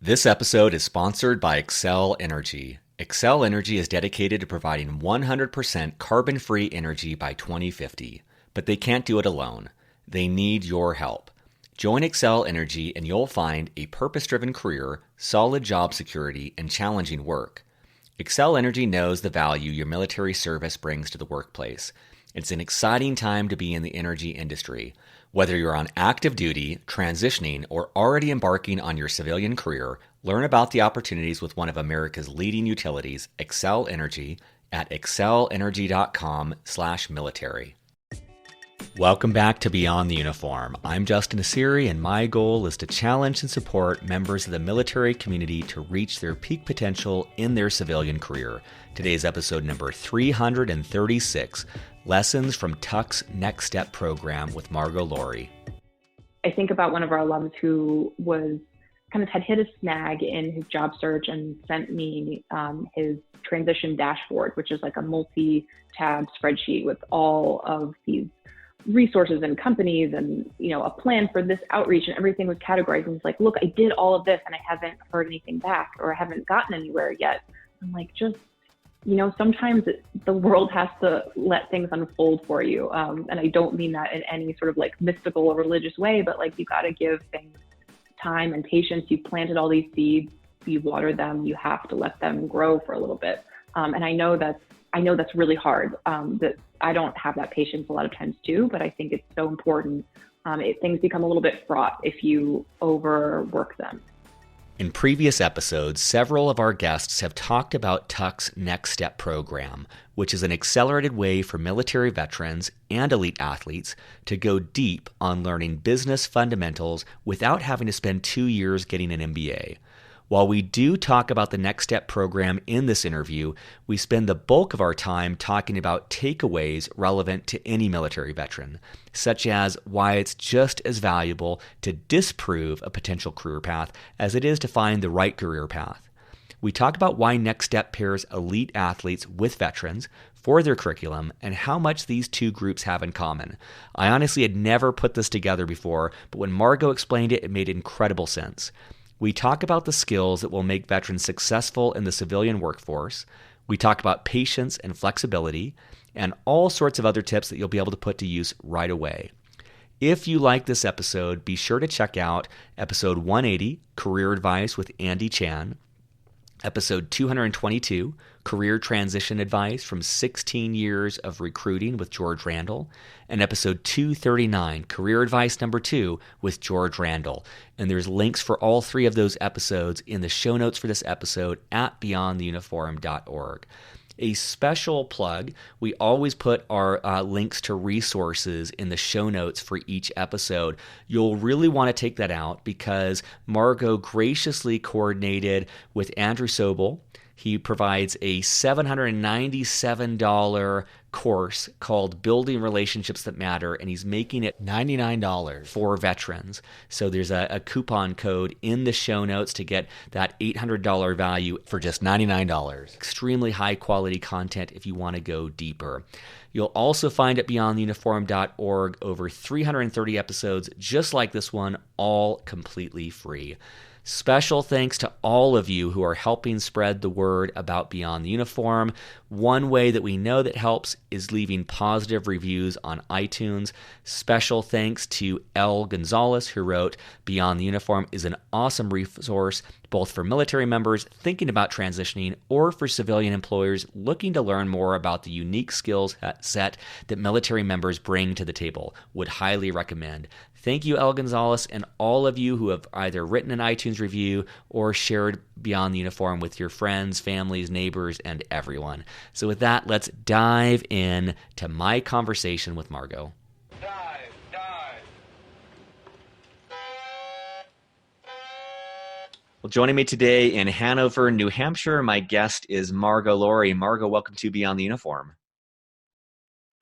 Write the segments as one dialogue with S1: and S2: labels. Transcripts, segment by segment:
S1: This episode is sponsored by Xcel Energy. Xcel Energy is dedicated to providing 100% carbon-free energy by 2050, but they can't do it alone. They need your help. Join Xcel Energy and you'll find a purpose-driven career, solid job security, and challenging work. Xcel Energy knows the value your military service brings to the workplace. It's an exciting time to be in the energy industry. Whether you're on active duty, transitioning, or already embarking on your civilian career, learn about the opportunities with one of America's leading utilities, Xcel Energy, at xcelenergy.com/military. Welcome back to Beyond the Uniform. I'm Justin Asiri, and my goal is to challenge and support members of the military community to reach their peak potential in their civilian career. Today's episode number 336, Lessons from Tuck's Next Step program with Margaux Lohry.
S2: I think about one of our alums who had hit a snag in his job search and sent me his transition dashboard, which is like a multi-tab spreadsheet with all of these resources and companies and, a plan for this outreach, and everything was categorized. And it's like, look, I did all of this and I haven't heard anything back, or I haven't gotten anywhere yet. I'm like, sometimes the world has to let things unfold for you. And I don't mean that in any sort of like mystical or religious way, but like you got to give things time and patience. You've planted all these seeds, you water them, you have to let them grow for a little bit. And I know that's really hard. That I don't have that patience a lot of times too, but I think it's so important. Things become a little bit fraught if you overwork them.
S1: In previous episodes, several of our guests have talked about Tuck's Next Step program, which is an accelerated way for military veterans and elite athletes to go deep on learning business fundamentals without having to spend 2 years getting an MBA. While we do talk about the Next Step program in this interview, we spend the bulk of our time talking about takeaways relevant to any military veteran, such as why it's just as valuable to disprove a potential career path as it is to find the right career path. We talk about why Next Step pairs elite athletes with veterans for their curriculum and how much these two groups have in common. I honestly had never put this together before, but when Margaux explained it, it made incredible sense. We talk about the skills that will make veterans successful in the civilian workforce. We talk about patience and flexibility and all sorts of other tips that you'll be able to put to use right away. If you like this episode, be sure to check out episode 180, Career Advice with Andy Chan, episode 222, Career Transition Advice from 16 Years of Recruiting with George Randall, and episode 239, Career Advice number 2 with George Randall. And there's links for all three of those episodes in the show notes for this episode at beyondtheuniform.org. A special plug, we always put our links to resources in the show notes for each episode. You'll really want to take that out because Margaux graciously coordinated with Andrew Sobel. He provides a $797 course called Building Relationships That Matter, and he's making it $99 for veterans. So there's a coupon code in the show notes to get that $800 value for just $99. Extremely high quality content if you want to go deeper. You'll also find at beyondtheuniform.org over 330 episodes just like this one, all completely free. Special thanks to all of you who are helping spread the word about Beyond the Uniform. One way that we know that helps is leaving positive reviews on iTunes. Special thanks to L. Gonzalez, who wrote, "Beyond the Uniform is an awesome resource both for military members thinking about transitioning or for civilian employers looking to learn more about the unique skills set that military members bring to the table. Would highly recommend." Thank you, El Gonzalez, and all of you who have either written an iTunes review or shared Beyond the Uniform with your friends, families, neighbors, and everyone. So with that, let's dive in to my conversation with Margaux. Dive. Well, joining me today in Hanover, New Hampshire, my guest is Margaux Lohry. Margaux, welcome to Beyond the Uniform.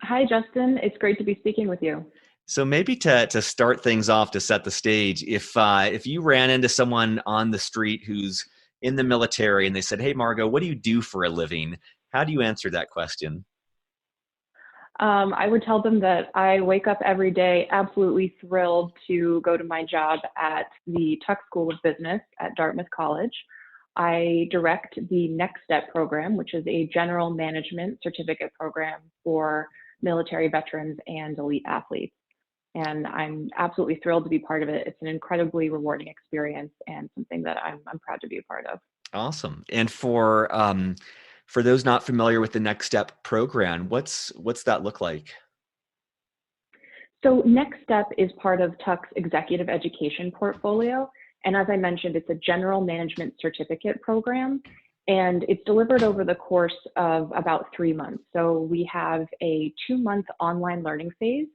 S2: Hi, Justin. It's great to be speaking with you.
S1: So maybe to start things off, to set the stage, if you ran into someone on the street who's in the military and they said, "Hey, Margaux, what do you do for a living?" How do you answer that question?
S2: I would tell them that I wake up every day absolutely thrilled to go to my job at the Tuck School of Business at Dartmouth College. I direct the Next Step program, which is a general management certificate program for military veterans and elite athletes. And I'm absolutely thrilled to be part of it. It's an incredibly rewarding experience and something that I'm proud to be a part of.
S1: Awesome. And for those not familiar with the Next Step program, what's that look like?
S2: So Next Step is part of Tuck's executive education portfolio. And as I mentioned, it's a general management certificate program, and it's delivered over the course of about 3 months. So we have a 2-month online learning phase,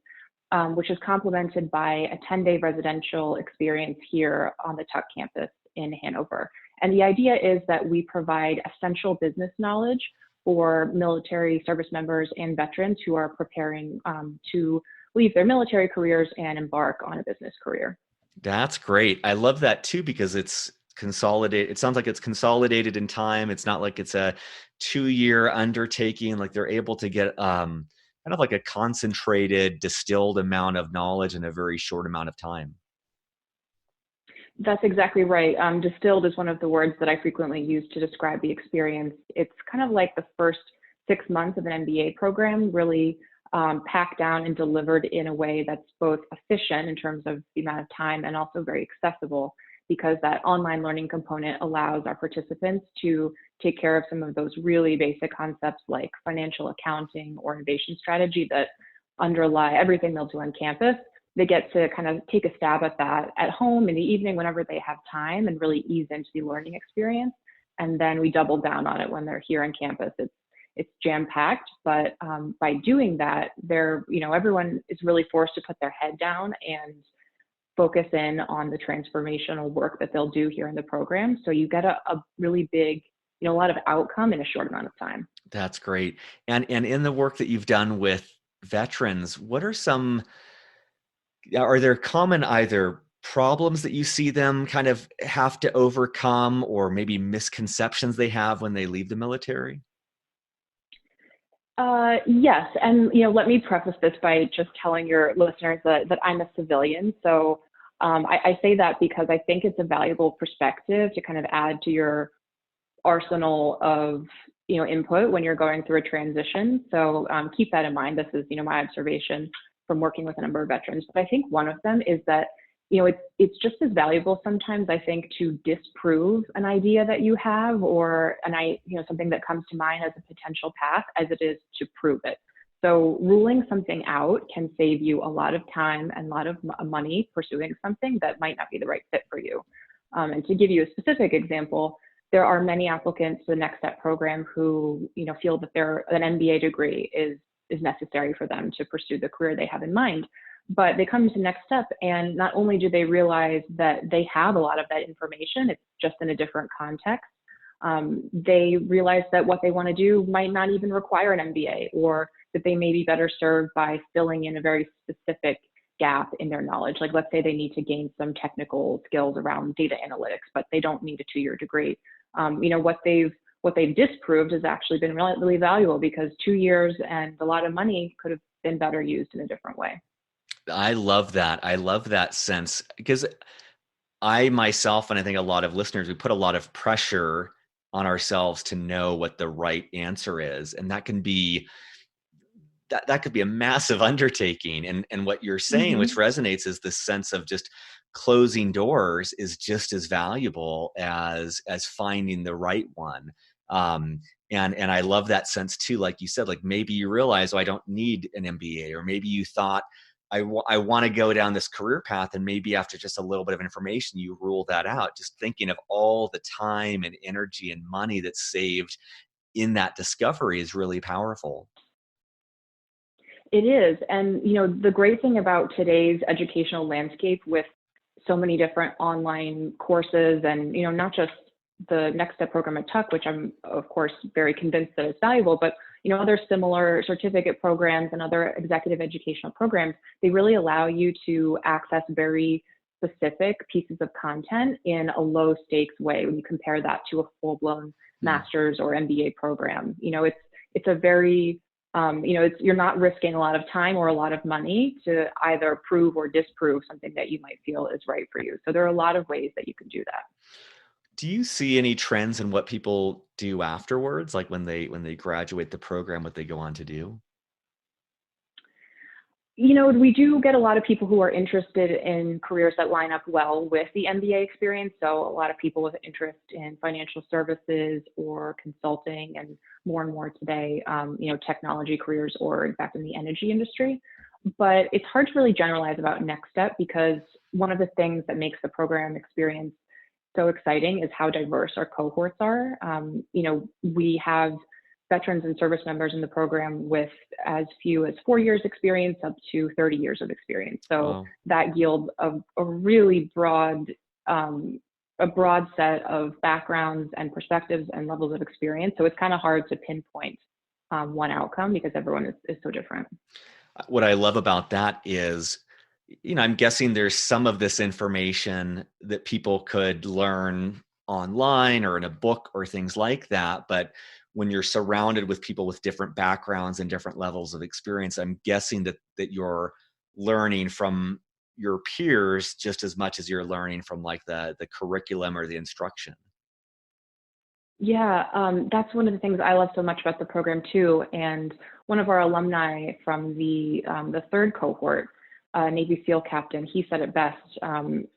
S2: which is complemented by a 10-day residential experience here on the Tuck campus in Hanover. And the idea is that we provide essential business knowledge for military service members and veterans who are preparing to leave their military careers and embark on a business career.
S1: That's great. I love that too, because it's consolidated. It sounds like it's consolidated in time. It's not like it's a 2-year undertaking. Like they're able to get kind of like a concentrated, distilled amount of knowledge in a very short amount of time.
S2: That's exactly right. Distilled is one of the words that I frequently use to describe the experience. It's kind of like the first 6 months of an MBA program, really packed down and delivered in a way that's both efficient in terms of the amount of time and also very accessible, because that online learning component allows our participants to take care of some of those really basic concepts like financial accounting or innovation strategy that underlie everything they'll do on campus. They get to kind of take a stab at that at home in the evening whenever they have time and really ease into the learning experience. And then we double down on it when they're here on campus. It's jam-packed, but by doing that, everyone is really forced to put their head down and focus in on the transformational work that they'll do here in the program. So you get a really big, a lot of outcome in a short amount of time.
S1: That's great. And in the work that you've done with veterans, are there common either problems that you see them kind of have to overcome, or maybe misconceptions they have when they leave the military?
S2: Yes, and let me preface this by just telling your listeners that I'm a civilian. So I say that because I think it's a valuable perspective to kind of add to your arsenal of input when you're going through a transition. So keep that in mind. This is my observation from working with a number of veterans. But I think one of them is that it's just as valuable sometimes, I think, to disprove an idea that you have or something that comes to mind as a potential path as it is to prove it. So ruling something out can save you a lot of time and a lot of money pursuing something that might not be the right fit for you. And to give you a specific example, there are many applicants to the Next Step program who feel that an MBA degree is necessary for them to pursue the career they have in mind. But they come to Next Step, and not only do they realize that they have a lot of that information, it's just in a different context. They realize that what they want to do might not even require an MBA, or that they may be better served by filling in a very specific gap in their knowledge. Like, let's say they need to gain some technical skills around data analytics, but they don't need a 2-year degree. What they've disproved has actually been really, really valuable, because 2 years and a lot of money could have been better used in a different way.
S1: I love that. I love that sense, because I myself, and I think a lot of listeners, we put a lot of pressure on ourselves to know what the right answer is. And that could be a massive undertaking. And what you're saying, which resonates, is this sense of just closing doors is just as valuable as finding the right one. And I love that sense too. Like you said, like maybe you realize, oh, I don't need an MBA, or maybe you thought, I want to go down this career path, and maybe after just a little bit of information, you rule that out. Just thinking of all the time and energy and money that's saved in that discovery is really powerful.
S2: It is. And, the great thing about today's educational landscape, with so many different online courses and, not just the Next Step program at Tuck, which I'm, of course, very convinced that it's valuable, but, other similar certificate programs and other executive educational programs, they really allow you to access very specific pieces of content in a low stakes way when you compare that to a full-blown master's or MBA program. It's a very You're not risking a lot of time or a lot of money to either prove or disprove something that you might feel is right for you. So there are a lot of ways that you can do that.
S1: Do you see any trends in what people do afterwards, like when they graduate the program, what they go on to do?
S2: We do get a lot of people who are interested in careers that line up well with the MBA experience. So a lot of people with interest in financial services or consulting, and more today, technology careers, or in fact in the energy industry. But it's hard to really generalize about Next Step, because one of the things that makes the program experience so exciting is how diverse our cohorts are. We have veterans and service members in the program with as few as 4 years experience up to 30 years of experience. So
S1: Wow.
S2: that yields a really broad set of backgrounds and perspectives and levels of experience. So it's kind of hard to pinpoint one outcome, because everyone is so different.
S1: What I love about that is, I'm guessing there's some of this information that people could learn online or in a book or things like that. But when you're surrounded with people with different backgrounds and different levels of experience, I'm guessing that you're learning from your peers just as much as you're learning from like the curriculum or the instruction.
S2: Yeah, that's one of the things I love so much about the program too. And one of our alumni from the third cohort, Navy SEAL captain, he said it best.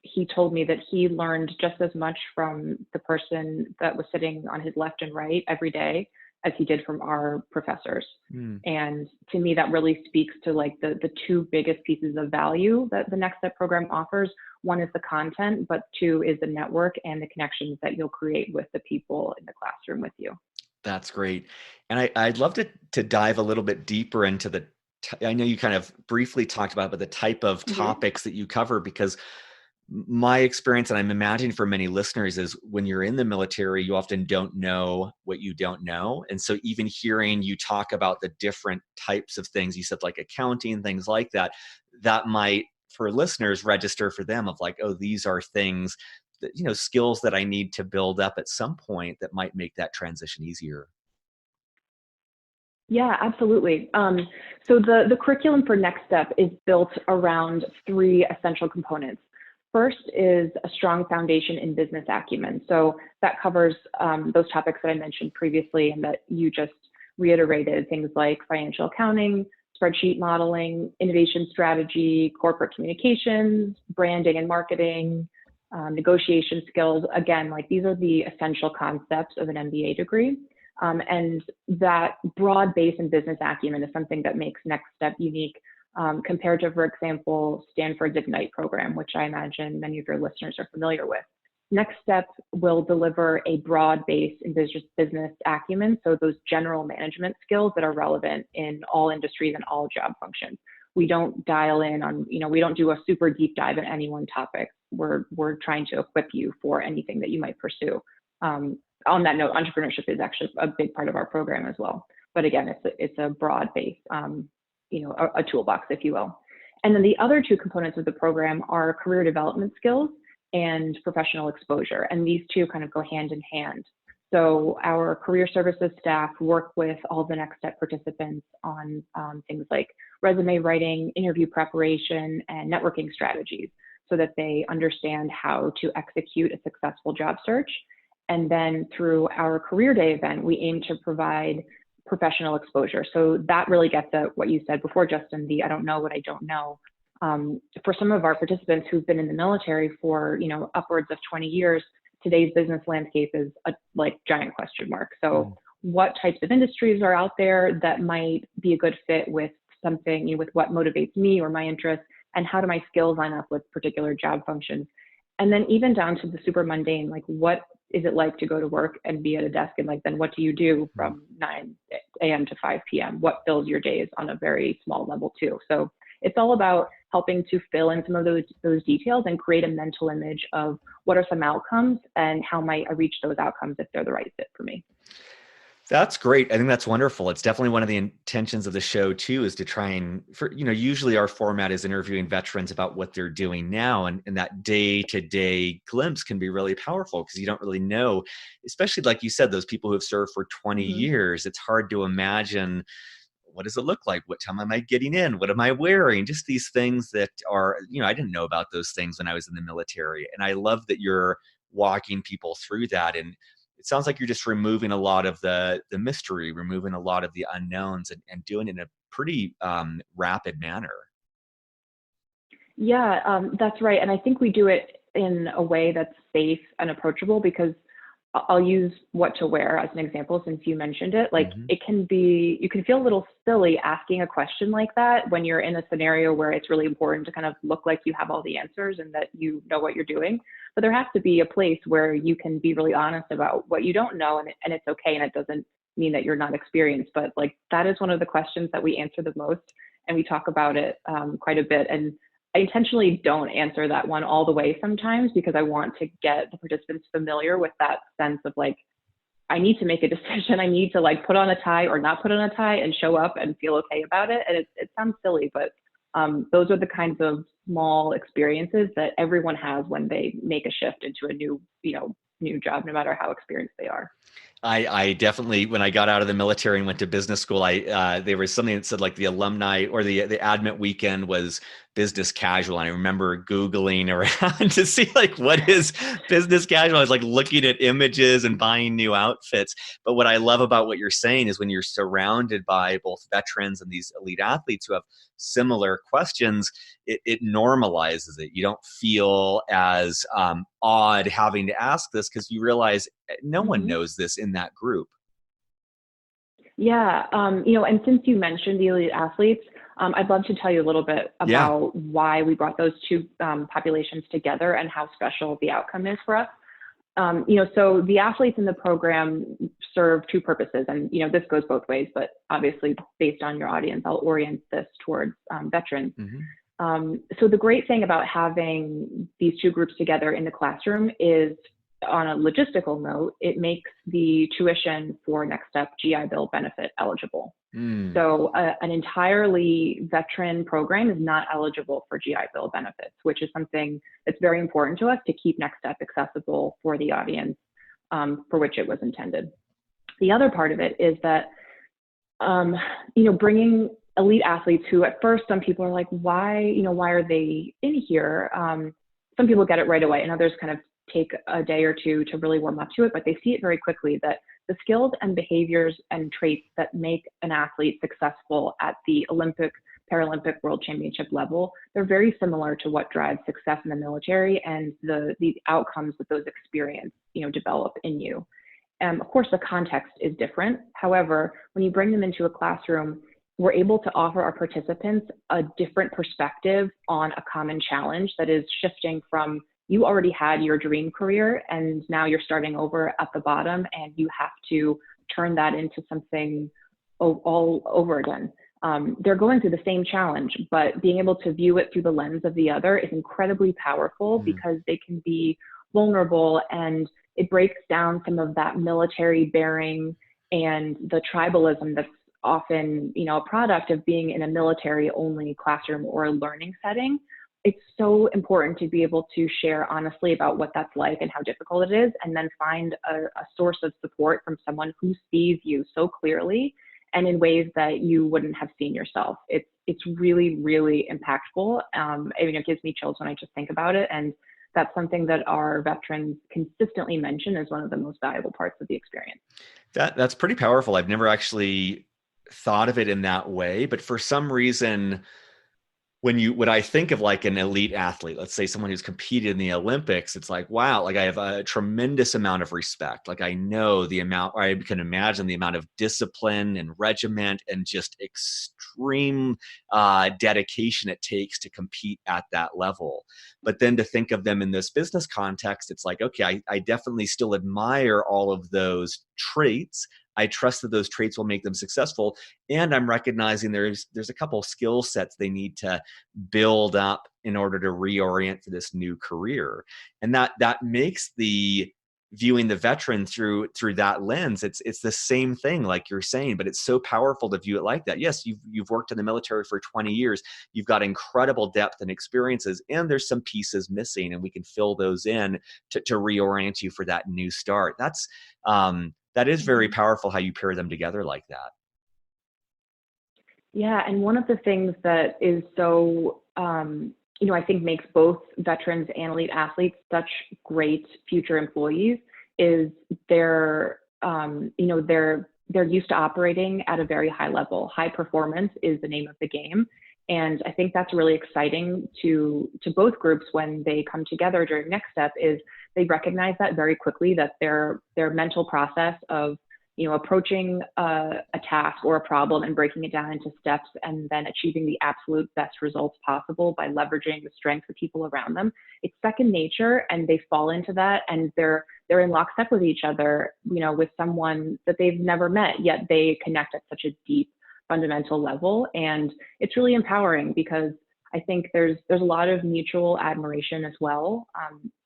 S2: He told me that he learned just as much from the person that was sitting on his left and right every day as he did from our professors.
S1: Hmm.
S2: And to me, that really speaks to like the two biggest pieces of value that the Next Step program offers. One is the content, but two is the network and the connections that you'll create with the people in the classroom with you.
S1: That's great. And I'd love to dive a little bit deeper into I know you kind of briefly talked about, but the type of
S2: Mhm.
S1: topics that you cover, because my experience, and I'm imagining for many listeners, is when you're in the military, you often don't know what you don't know. And so even hearing you talk about the different types of things, you said like accounting, things like that, that might, for listeners, register for them of like, oh, these are things that, skills that I need to build up at some point that might make that transition easier.
S2: Yeah, absolutely. So the curriculum for Next Step is built around three essential components. First is a strong foundation in business acumen. So that covers those topics that I mentioned previously and that you just reiterated, things like financial accounting, spreadsheet modeling, innovation strategy, corporate communications, branding and marketing, negotiation skills. Again, like these are the essential concepts of an MBA degree. And that broad base in business acumen is something that makes Next Step unique compared to, for example, Stanford's Ignite program, which I imagine many of your listeners are familiar with. Next Step will deliver a broad base in business acumen, so those general management skills that are relevant in all industries and all job functions. We don't dial in on, we don't do a super deep dive in any one topic. We're trying to equip you for anything that you might pursue. On that note, entrepreneurship is actually a big part of our program as well. But again, it's a broad base, a toolbox, if you will. And then the other two components of the program are career development skills and professional exposure. And these two kind of go hand in hand. So our career services staff work with all the Next Step participants on things like resume writing, interview preparation, and networking strategies so that they understand how to execute a successful job search. And then through our career day event, we aim to provide professional exposure. So that really gets at what you said before, Justin, I don't know what I don't know. For some of our participants who've been in the military for, upwards of 20 years, today's business landscape is a giant question mark. So what types of industries are out there that might be a good fit with something, with what motivates me or my interests, and how do my skills line up with particular job functions? And then even down to the super mundane, like what is it like to go to work and be at a desk, and then what do you do from 9 a.m. to 5 p.m.? What fills your days on a very small level too? So it's all about helping to fill in some of those details and create a mental image of what are some outcomes and how might I reach those outcomes if they're the right fit for me.
S1: That's great. I think that's wonderful. It's definitely one of the intentions of the show too, is to try and, usually our format is interviewing veterans about what they're doing now. And that day-to-day glimpse can be really powerful because you don't really know, especially like you said, those people who have served for 20
S2: Mm-hmm.
S1: years, it's hard to imagine what does it look like? What time am I getting in? What am I wearing? Just these things that are, I didn't know about those things when I was in the military. And I love that you're walking people through that. And it sounds like you're just removing a lot of the mystery, removing a lot of the unknowns, and doing it in a pretty rapid manner.
S2: Yeah, that's right. And I think we do it in a way that's safe and approachable because I'll use what to wear as an example since you mentioned it. Like
S1: Mm-hmm.
S2: you can feel a little silly asking a question like that when you're in a scenario where it's really important to kind of look like you have all the answers and that you know what you're doing. But there has to be a place where you can be really honest about what you don't know, and it's okay. And it doesn't mean that you're not experienced, but like that is one of the questions that we answer the most. And we talk about it quite a bit. And I intentionally don't answer that one all the way sometimes because I want to get the participants familiar with that sense of like, I need to make a decision. I need to like put on a tie or not put on a tie and show up and feel okay about it. And it sounds silly, but those are the kinds of small experiences that everyone has when they make a shift into a new job, no matter how experienced they are.
S1: I definitely, when I got out of the military and went to business school, there was something that said like the alumni or the admit weekend was business casual. And I remember Googling around to see like, what is business casual? I was like looking at images and buying new outfits. But what I love about what you're saying is when you're surrounded by both veterans and these elite athletes who have similar questions, it normalizes it. You don't feel as odd having to ask this because you realize no one
S2: Mm-hmm.
S1: knows this in that group.
S2: Yeah, and since you mentioned the elite athletes, I'd love to tell you a little bit
S1: Yeah.
S2: about why we brought those two populations together and how special the outcome is for us. So the athletes in the program serve two purposes, and this goes both ways, but obviously based on your audience, I'll orient this towards veterans.
S1: Mm-hmm.
S2: So the great thing about having these two groups together in the classroom is, on a logistical note, it makes the tuition for Next Step GI Bill benefit eligible.
S1: Mm.
S2: So an entirely veteran program is not eligible for GI Bill benefits, which is something that's very important to us to keep Next Step accessible for the audience for which it was intended. The other part of it is that, bringing elite athletes who at first some people are like, why are they in here? Some people get it right away and others kind of take a day or two to really warm up to it, but they see it very quickly that the skills and behaviors and traits that make an athlete successful at the Olympic, Paralympic, World Championship level, they're very similar to what drives success in the military and the outcomes that those experience, develop in you. Of course, the context is different. However, when you bring them into a classroom, we're able to offer our participants a different perspective on a common challenge that is shifting from you already had your dream career and now you're starting over at the bottom and you have to turn that into something all over again. They're going through the same challenge, but being able to view it through the lens of the other is incredibly powerful because they can be vulnerable and it breaks down some of that military bearing and the tribalism that's often, a product of being in a military only classroom or a learning setting. It's so important to be able to share honestly about what that's like and how difficult it is, and then find a source of support from someone who sees you so clearly and in ways that you wouldn't have seen yourself. It's really, really impactful. It gives me chills when I just think about it. And that's something that our veterans consistently mention as one of the most valuable parts of the experience.
S1: That's pretty powerful. I've never actually thought of it in that way, but for some reason, when I think of like an elite athlete, let's say someone who's competed in the Olympics, it's like, wow, like I have a tremendous amount of respect. Like I know the amount, or I can imagine the amount of discipline and regiment and just extreme dedication it takes to compete at that level. But then to think of them in this business context, it's like, okay, I definitely still admire all of those traits. I trust that those traits will make them successful. And I'm recognizing there's a couple of skill sets they need to build up in order to reorient for this new career. And that makes the viewing the veteran through that lens, it's the same thing like you're saying, but it's so powerful to view it like that. Yes, you've worked in the military for 20 years. You've got incredible depth and experiences, and there's some pieces missing, and we can fill those in to reorient you for that new start. That is very powerful how you pair them together like that.
S2: Yeah, and one of the things that is so, I think makes both veterans and elite athletes such great future employees is they're used to operating at a very high level. High performance is the name of the game. And I think that's really exciting to both groups when they come together during Next Step is they recognize that very quickly, that their mental process of approaching a task or a problem and breaking it down into steps and then achieving the absolute best results possible by leveraging the strengths of people around them. It's second nature, and they fall into that, and they're in lockstep with each other, with someone that they've never met, yet they connect at such a deep fundamental level. And it's really empowering because I think there's a lot of mutual admiration as well.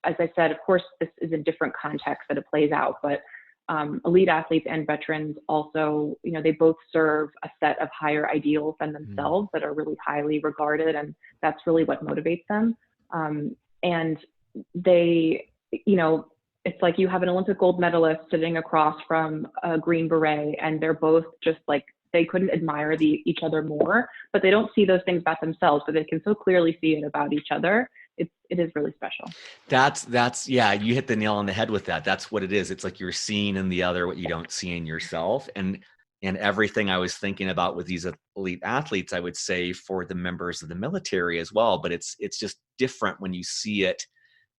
S2: As I said, of course, this is a different context that it plays out, but elite athletes and veterans also, they both serve a set of higher ideals than themselves that are really highly regarded, and that's really what motivates them. And they, it's like you have an Olympic gold medalist sitting across from a Green Beret, and they're both just like, they couldn't admire each other more, but they don't see those things about themselves, but they can so clearly see it about each other. It is really special.
S1: That's yeah, you hit the nail on the head with that. That's what it is. It's like you're seeing in the other what you don't see in yourself. And everything I was thinking about with these elite athletes, I would say for the members of the military as well, but it's just different when you see it.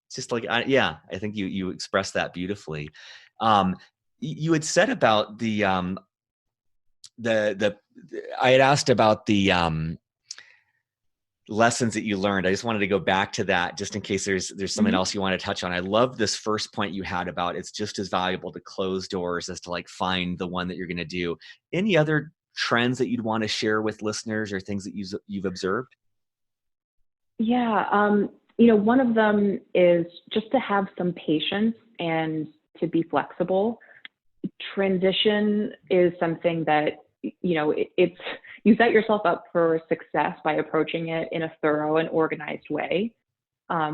S1: It's just like, I think you expressed that beautifully. You had said about I had asked about the lessons that you learned. I just wanted to go back to that just in case there's something else you want to touch on. I love this first point you had about it's just as valuable to close doors as to like find the one that you're going to do. Any other trends that you'd want to share with listeners or things that you've observed?
S2: Yeah. One of them is just to have some patience and to be flexible. Transition is something that, it's, you set yourself up for success by approaching it in a thorough and organized way. I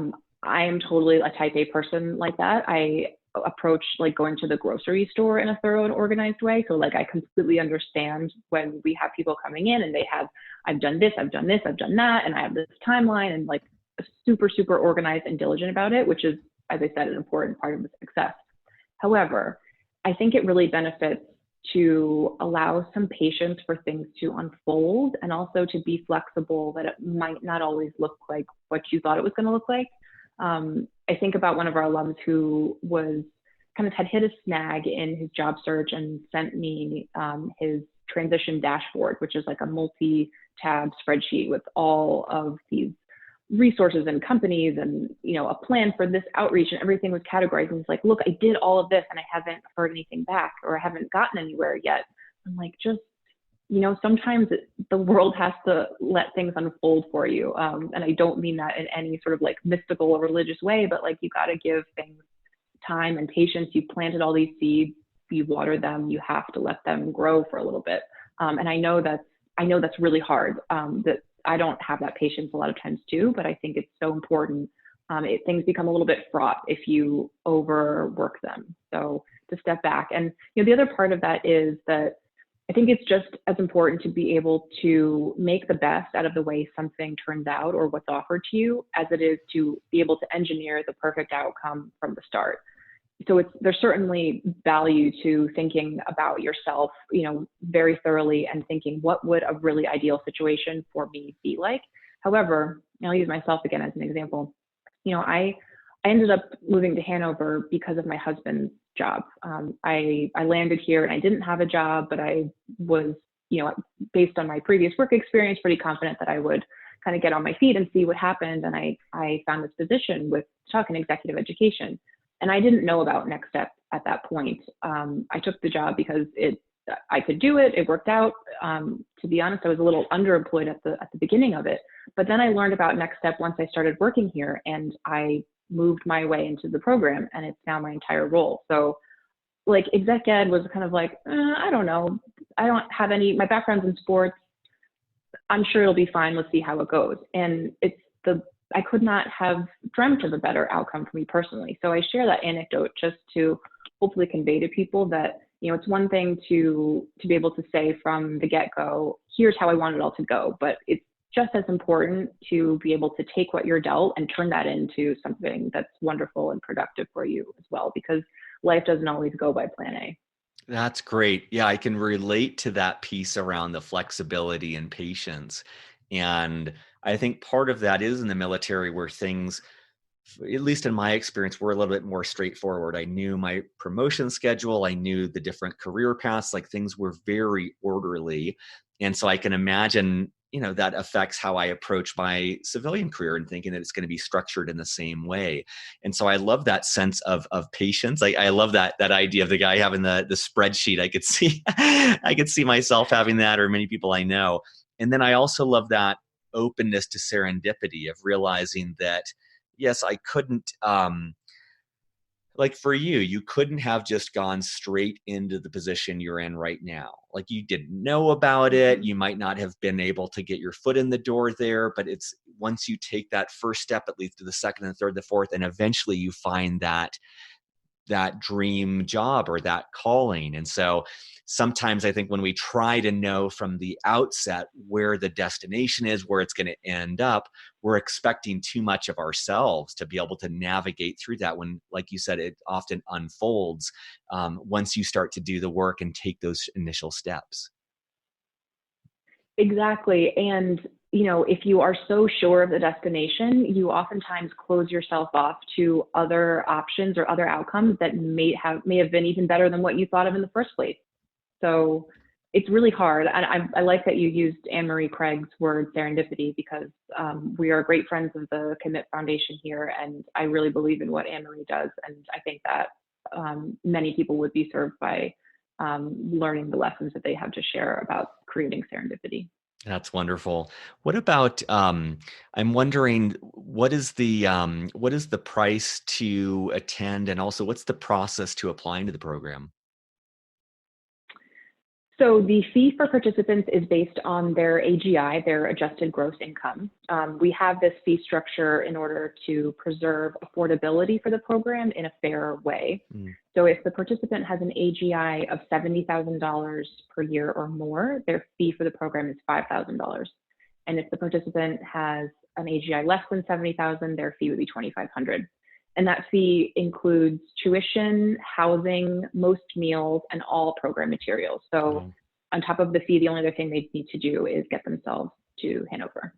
S2: am totally a type A person like that. I approach like going to the grocery store in a thorough and organized way. So like I completely understand when we have people coming in and I've done this, I've done this, I've done that, and I have this timeline, and like super, super organized and diligent about it, which is, as I said, an important part of the success. However, I think it really benefits to allow some patience for things to unfold, and also to be flexible that it might not always look like what you thought it was going to look like. I think about one of our alums who had hit a snag in his job search and sent me his transition dashboard, which is like a multi-tab spreadsheet with all of these resources and companies and, a plan for this outreach, and everything was categorized. And it's like, look, I did all of this and I haven't heard anything back, or I haven't gotten anywhere yet. I'm like, just, sometimes the world has to let things unfold for you. And I don't mean that in any sort of like mystical or religious way, but like, you got to give things time and patience. You've planted all these seeds, you water them, you have to let them grow for a little bit. And I know that's really hard, that I don't have that patience a lot of times too, but I think it's so important. Things become a little bit fraught if you overwork them. So to step back. And the other part of that is that I think it's just as important to be able to make the best out of the way something turns out or what's offered to you, as it is to be able to engineer the perfect outcome from the start. So there's certainly value to thinking about yourself, very thoroughly, and thinking, what would a really ideal situation for me be like? However, I'll use myself again as an example. I ended up moving to Hanover because of my husband's job. I landed here and I didn't have a job, but I was, based on my previous work experience, pretty confident that I would kind of get on my feet and see what happened. And I found this position with Tuck in executive education. And I didn't know about Next Step at that point. I took the job because I could do it. It worked out. To be honest, I was a little underemployed at the beginning of it. But then I learned about Next Step once I started working here, and I moved my way into the program, and it's now my entire role. So like exec ed was kind of like, I don't know. I don't have my background's in sports. I'm sure it'll be fine. Let's see how it goes. And I could not have dreamt of a better outcome for me personally. So I share that anecdote just to hopefully convey to people that, it's one thing to be able to say from the get-go, here's how I want it all to go. But it's just as important to be able to take what you're dealt and turn that into something that's wonderful and productive for you as well, because life doesn't always go by plan A.
S1: That's great. Yeah, I can relate to that piece around the flexibility and patience. And I think part of that is in the military where things, at least in my experience, were a little bit more straightforward. I knew my promotion schedule. I knew the different career paths, like things were very orderly. And so I can imagine, that affects how I approach my civilian career and thinking that it's going to be structured in the same way. And so I love that sense of patience. I love that idea of the guy having the spreadsheet. I could see, I could see myself having that, or many people I know. And then I also love that openness to serendipity of realizing that, yes, I couldn't, like for you couldn't have just gone straight into the position you're in right now. Like you didn't know about it. You might not have been able to get your foot in the door there, but it's once you take that first step, it leads to the second and third, the fourth, and eventually you find that dream job or that calling. And so sometimes I think when we try to know from the outset where the destination is, where it's going to end up, we're expecting too much of ourselves to be able to navigate through that when, like you said, it often unfolds once you start to do the work and take those initial steps.
S2: Exactly. And, if you are so sure of the destination, you oftentimes close yourself off to other options or other outcomes that may have been even better than what you thought of in the first place. So it's really hard. And I like that you used Anne-Marie Craig's word serendipity, because we are great friends of the Commit Foundation here. And I really believe in what Anne-Marie does. And I think that many people would be served by learning the lessons that they have to share about creating serendipity.
S1: That's wonderful. What about, I'm wondering, what is the price to attend, and also what's the process to applying to the program?
S2: So the fee for participants is based on their AGI, their adjusted gross income. We have this fee structure in order to preserve affordability for the program in a fair way.
S1: Mm.
S2: So if the participant has an AGI of $70,000 per year or more, their fee for the program is $5,000. And if the participant has an AGI less than 70,000, their fee would be 2,500. And that fee includes tuition, housing, most meals, and all program materials. So on top of the fee, the only other thing they need to do is get themselves to Hanover.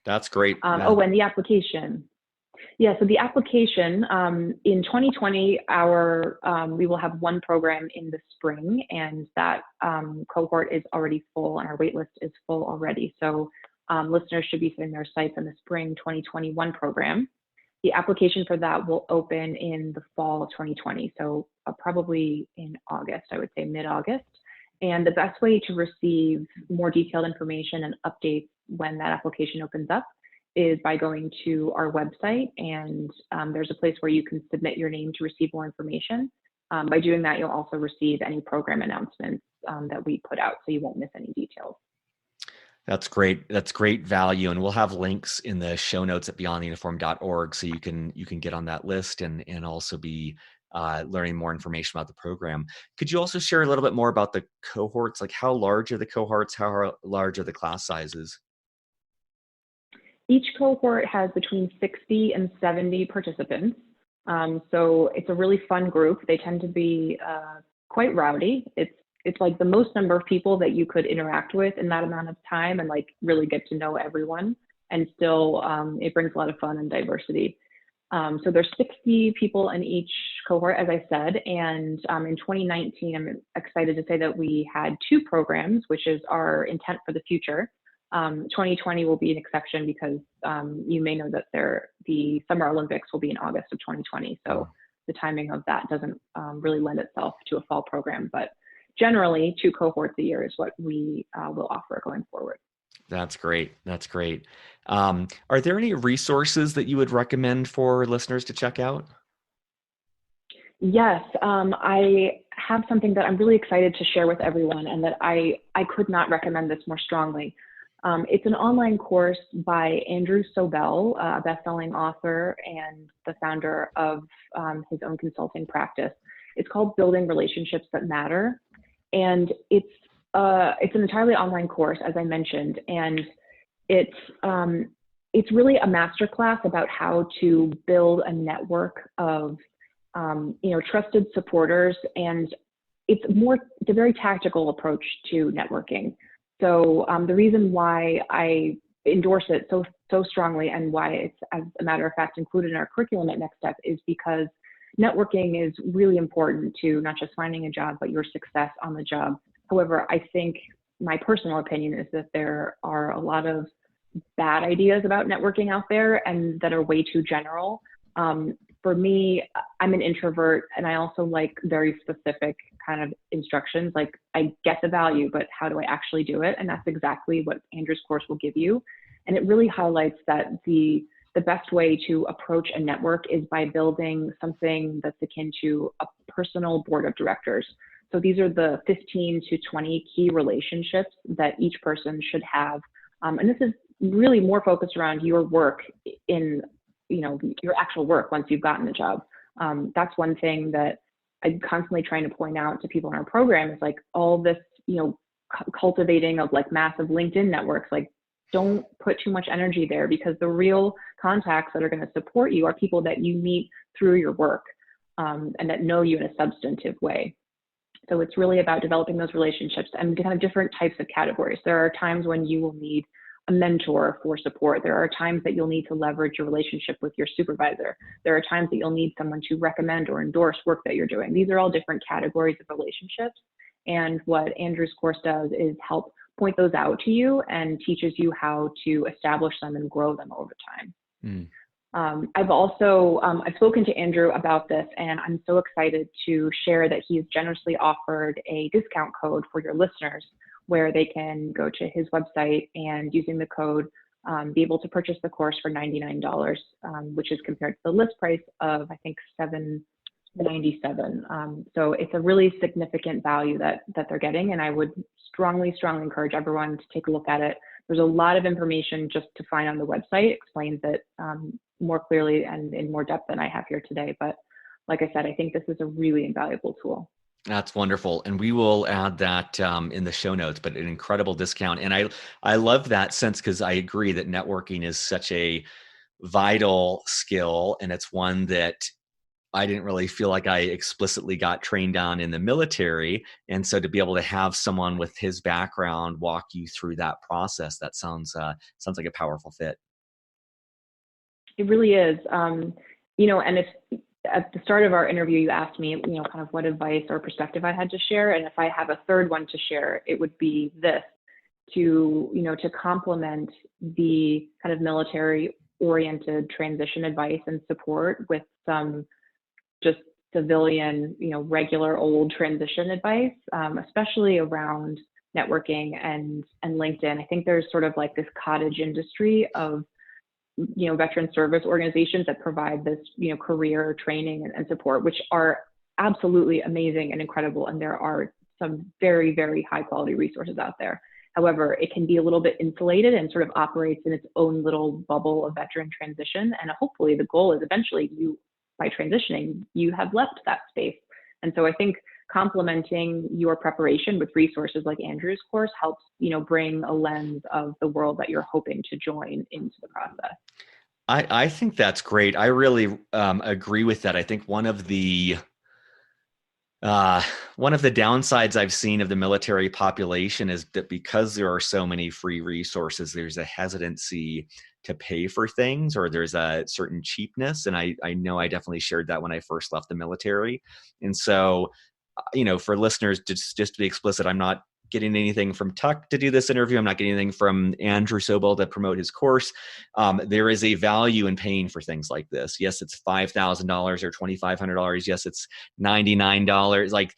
S1: That's great.
S2: And the application. Yeah, so the application, in 2020, we will have one program in the spring, and that cohort is already full, and our wait list is full already. So listeners should be setting their sights on the spring 2021 program. The application for that will open in the fall of 2020, so probably in August, I would say mid-August. And the best way to receive more detailed information and updates when that application opens up is by going to our website, and there's a place where you can submit your name to receive more information. By doing that, you'll also receive any program announcements that we put out, so you won't miss any details.
S1: That's great. That's great value. And we'll have links in the show notes at beyondtheuniform.org, so you can get on that list and also be learning more information about the program. Could you also share a little bit more about the cohorts? Like how large are the cohorts? How large are the class sizes?
S2: Each cohort has between 60 and 70 participants. So it's a really fun group. They tend to be quite rowdy. It's like the most number of people that you could interact with in that amount of time and like really get to know everyone. And still, it brings a lot of fun and diversity. So there's 60 people in each cohort, as I said. And in 2019, I'm excited to say that we had 2 programs, which is our intent for the future. 2020 will be an exception because you may know that the Summer Olympics will be in August of 2020. So the timing of that doesn't really lend itself to a fall program. But generally, 2 cohorts a year is what we will offer going forward.
S1: That's great. That's great. Are there any resources that you would recommend for listeners to check out?
S2: Yes, I have something that I'm really excited to share with everyone, and that I could not recommend this more strongly. It's an online course by Andrew Sobel, a best-selling author and the founder of his own consulting practice. It's called Building Relationships That Matter. And it's it's an entirely online course, as I mentioned, and it's really a masterclass about how to build a network of trusted supporters, and it's a very tactical approach to networking. So the reason why I endorse it so strongly, and why it's, as a matter of fact, included in our curriculum at Next Step, is because networking is really important to not just finding a job, but your success on the job. However, I think my personal opinion is that there are a lot of bad ideas about networking out there, and that are way too general. For me, I'm an introvert, and I also like very specific kind of instructions. Like, I get the value, but how do I actually do it? And that's exactly what Andrew's course will give you. And it really highlights that the best way to approach a network is by building something that's akin to a personal board of directors. So these are the 15 to 20 key relationships that each person should have. And this is really more focused around your work in, your actual work once you've gotten the job. That's one thing that I'm constantly trying to point out to people in our program, is like all this, cultivating of like massive LinkedIn networks. Like, don't put too much energy there, because the real contacts that are going to support you are people that you meet through your work, and that know you in a substantive way. So it's really about developing those relationships, and kind of different types of categories. There are times when you will need a mentor for support. There are times that you'll need to leverage your relationship with your supervisor. There are times that you'll need someone to recommend or endorse work that you're doing. These are all different categories of relationships. And what Andrew's course does is help point those out to you and teaches you how to establish them and grow them over time.
S1: Mm.
S2: I've spoken to Andrew about this, and I'm so excited to share that he's generously offered a discount code for your listeners, where they can go to his website and, using the code, be able to purchase the course for $99, which is compared to the list price of, I think, $797. So it's a really significant value that they're getting, and I would strongly encourage everyone to take a look at it. There's a lot of information just to find on the website. It explains it more clearly and in more depth than I have here today. But like I said, I think this is a really invaluable tool.
S1: That's wonderful. And we will add that in the show notes, but an incredible discount. And I love that sense, because I agree that networking is such a vital skill. And it's one that I didn't really feel like I explicitly got trained on in the military. And so to be able to have someone with his background walk you through that process, that sounds like a powerful fit.
S2: It really is. And if at the start of our interview, you asked me, kind of what advice or perspective I had to share. And if I have a third one to share, it would be this: to complement the kind of military oriented transition advice and support with some just civilian, regular old transition advice, especially around networking and LinkedIn. I think there's sort of like this cottage industry of veteran service organizations that provide this, career training and support, which are absolutely amazing and incredible. And there are some very, very high quality resources out there. However, it can be a little bit insulated and sort of operates in its own little bubble of veteran transition. And hopefully the goal is eventually by transitioning, you have left that space. And so I think complementing your preparation with resources like Andrew's course helps, bring a lens of the world that you're hoping to join into the process.
S1: I think that's great. I really agree with that. I think one of the downsides I've seen of the military population is that because there are so many free resources, there's a hesitancy to pay for things, or there's a certain cheapness. And I know I definitely shared that when I first left the military. And so, for listeners, just to be explicit, I'm not getting anything from Tuck to do this interview. I'm not getting anything from Andrew Sobel to promote his course. There is a value in paying for things like this. Yes, it's $5,000 or $2,500. Yes, it's $99. Like,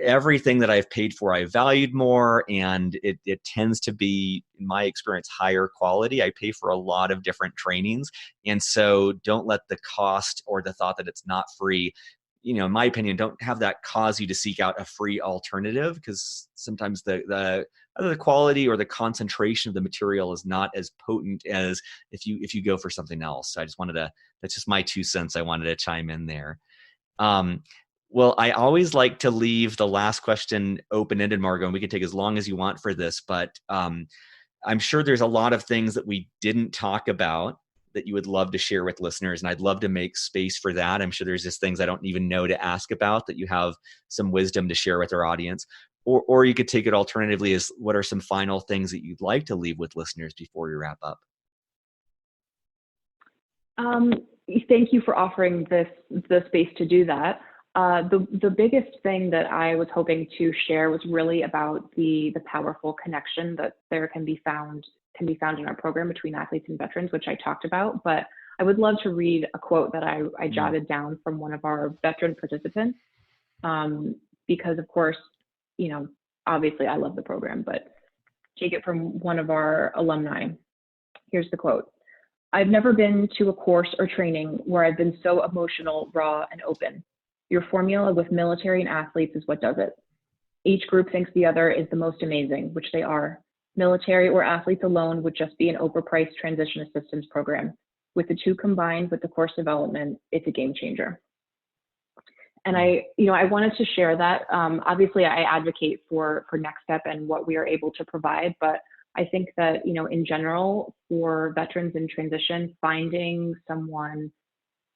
S1: everything that I've paid for, I valued more, and it tends to be, in my experience, higher quality. I pay for a lot of different trainings. And so don't let the cost or the thought that it's not free, in my opinion, don't have that cause you to seek out a free alternative, because sometimes the either the quality or the concentration of the material is not as potent as if you go for something else. So that's just my 2 cents. I wanted to chime in there. Well, I always like to leave the last question open-ended, Margaux, and we can take as long as you want for this, but I'm sure there's a lot of things that we didn't talk about that you would love to share with listeners, and I'd love to make space for that. I'm sure there's just things I don't even know to ask about that you have some wisdom to share with our audience. Or you could take it alternatively as what are some final things that you'd like to leave with listeners before we wrap up?
S2: Thank you for offering the space to do that. The biggest thing that I was hoping to share was really about the powerful connection that there can be found in our program between athletes and veterans, which I talked about. But I would love to read a quote that I jotted down from one of our veteran participants, because of course, obviously I love the program, but take it from one of our alumni. Here's the quote. I've never been to a course or training where I've been so emotional, raw, and open. Your formula with military and athletes is what does it. Each group thinks the other is the most amazing, which they are. Military or athletes alone would just be an overpriced transition assistance program. With the two combined with the course development, it's a game changer. And I wanted to share that. Obviously, I advocate for Next Step and what we are able to provide, but I think that, in general, for veterans in transition, finding someone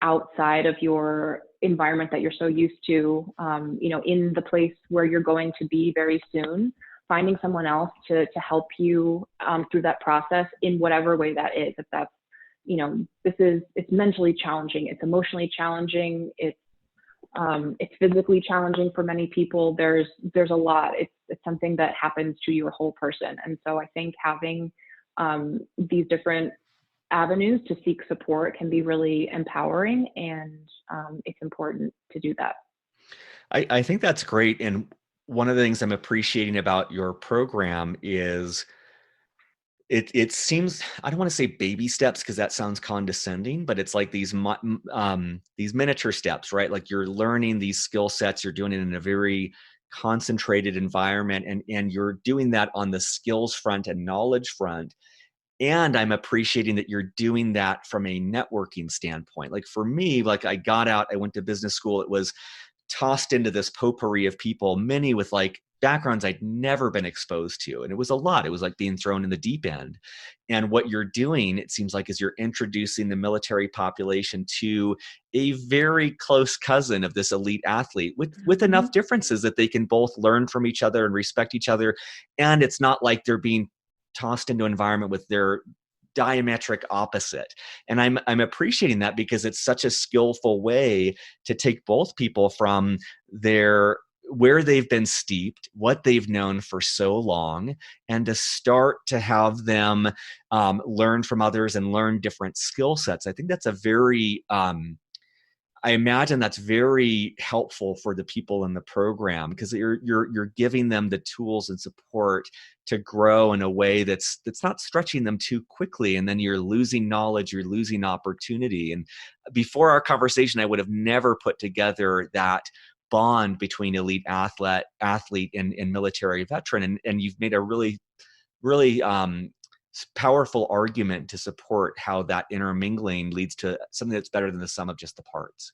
S2: outside of your environment that you're so used to, in the place where you're going to be very soon, finding someone else to help you through that process in whatever way that is. If that's, it's mentally challenging, it's emotionally challenging, it's physically challenging for many people. There's a lot. It's something that happens to your whole person. And so I think having these different avenues to seek support can be really empowering, and it's important to do that.
S1: I think that's great. And one of the things I'm appreciating about your program is it seems, I don't want to say baby steps because that sounds condescending, but it's like these miniature steps, right? Like you're learning these skill sets, you're doing it in a very concentrated environment, and you're doing that on the skills front and knowledge front. And I'm appreciating that you're doing that from a networking standpoint. Like for me, like I got out, I went to business school. It was tossed into this potpourri of people, many with like backgrounds I'd never been exposed to. And it was a lot. It was like being thrown in the deep end. And what you're doing, it seems like, is you're introducing the military population to a very close cousin of this elite athlete with enough differences that they can both learn from each other and respect each other. And it's not like they're being tossed into an environment with their diametric opposite. And I'm appreciating that because it's such a skillful way to take both people from where they've been steeped, what they've known for so long, and to start to have them learn from others and learn different skill sets. I think that's a very I imagine that's very helpful for the people in the program because you're giving them the tools and support to grow in a way that's not stretching them too quickly, and then you're losing knowledge, you're losing opportunity. And before our conversation, I would have never put together that bond between elite athlete and military veteran, and you've made a really powerful argument to support how that intermingling leads to something that's better than the sum of just the parts.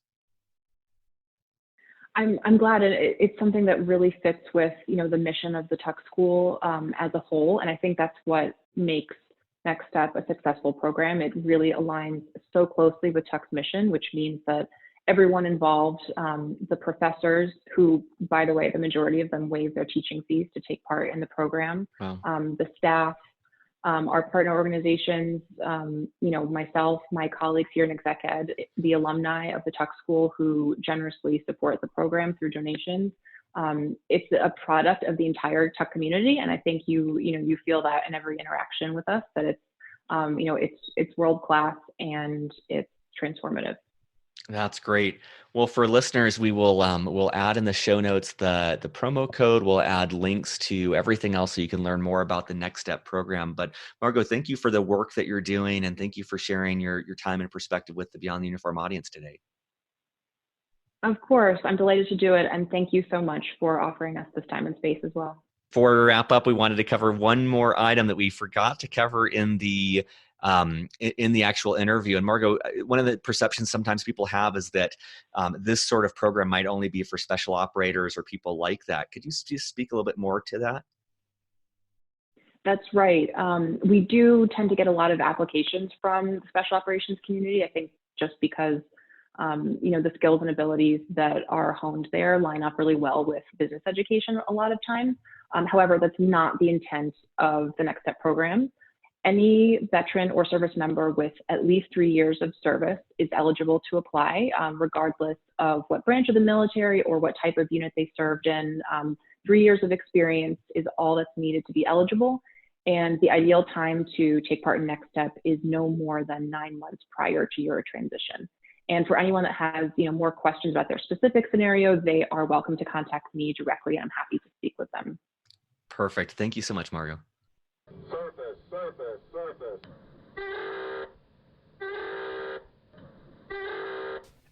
S2: I'm glad, and it's something that really fits with the mission of the Tuck School as a whole, and I think that's what makes Next Step a successful program. It really aligns so closely with Tuck's mission, which means that everyone involved, the professors, who, by the way, the majority of them waive their teaching fees to take part in the program,
S1: Wow.
S2: The staff, our partner organizations, myself, my colleagues here in Exec Ed, the alumni of the Tuck School who generously support the program through donations. It's a product of the entire Tuck community, and I think you feel that in every interaction with us, that it's world class and it's transformative.
S1: That's great. Well, for listeners, we will we'll add in the show notes the promo code. We'll add links to everything else so you can learn more about the Next Step program. But Margaux, thank you for the work that you're doing, and thank you for sharing your time and perspective with the Beyond the Uniform audience today.
S2: Of course, I'm delighted to do it, and thank you so much for offering us this time and space as well.
S1: Before we wrap up, we wanted to cover one more item that we forgot to cover in the in the actual interview. And Margaux, one of the perceptions sometimes people have is that this sort of program might only be for special operators or people like that. Could you just speak a little bit more to that?
S2: That's right. We do tend to get a lot of applications from the special operations community. I think just because the skills and abilities that are honed there line up really well with business education a lot of times. However, that's not the intent of the Next Step program. Any veteran or service member with at least 3 years of service is eligible to apply, regardless of what branch of the military or what type of unit they served in. 3 years of experience is all that's needed to be eligible. And the ideal time to take part in Next Step is no more than 9 months prior to your transition. And for anyone that has more questions about their specific scenario, they are welcome to contact me directly. I'm happy to speak with them.
S1: Perfect. Thank you so much, Margaux.
S3: Surface, surface, surface.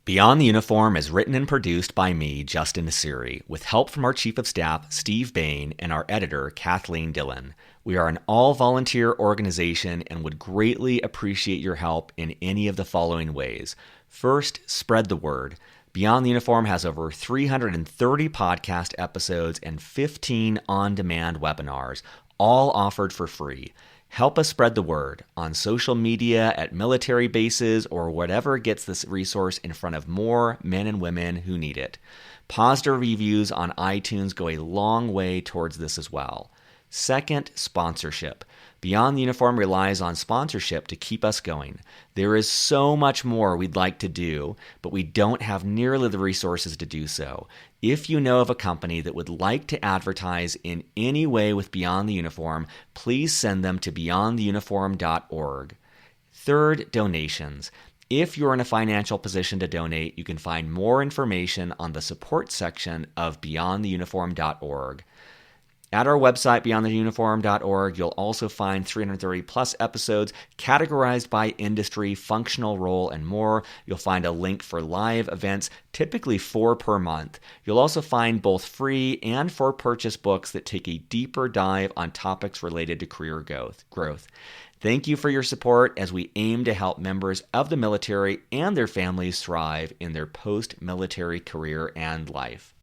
S1: Beyond the Uniform is written and produced by me, Justin Nassiri, with help from our Chief of Staff, Steve Bain, and our editor, Kathleen Dillon. We are an all-volunteer organization and would greatly appreciate your help in any of the following ways. First, spread the word. Beyond the Uniform has over 330 podcast episodes and 15 on-demand webinars, all offered for free. Help us spread the word on social media, at military bases, or whatever gets this resource in front of more men and women who need it. Positive reviews on iTunes go a long way towards this as well. Second, sponsorship. Beyond the Uniform relies on sponsorship to keep us going. There is so much more we'd like to do, but we don't have nearly the resources to do so. If you know of a company that would like to advertise in any way with Beyond the Uniform, please send them to beyondtheuniform.org. Third, donations. If you're in a financial position to donate, you can find more information on the support section of beyondtheuniform.org. At our website, beyondtheuniform.org, you'll also find 330 plus episodes categorized by industry, functional role, and more. You'll find a link for live events, typically 4 per month. You'll also find both free and for purchase books that take a deeper dive on topics related to career growth. Thank you for your support as we aim to help members of the military and their families thrive in their post-military career and life.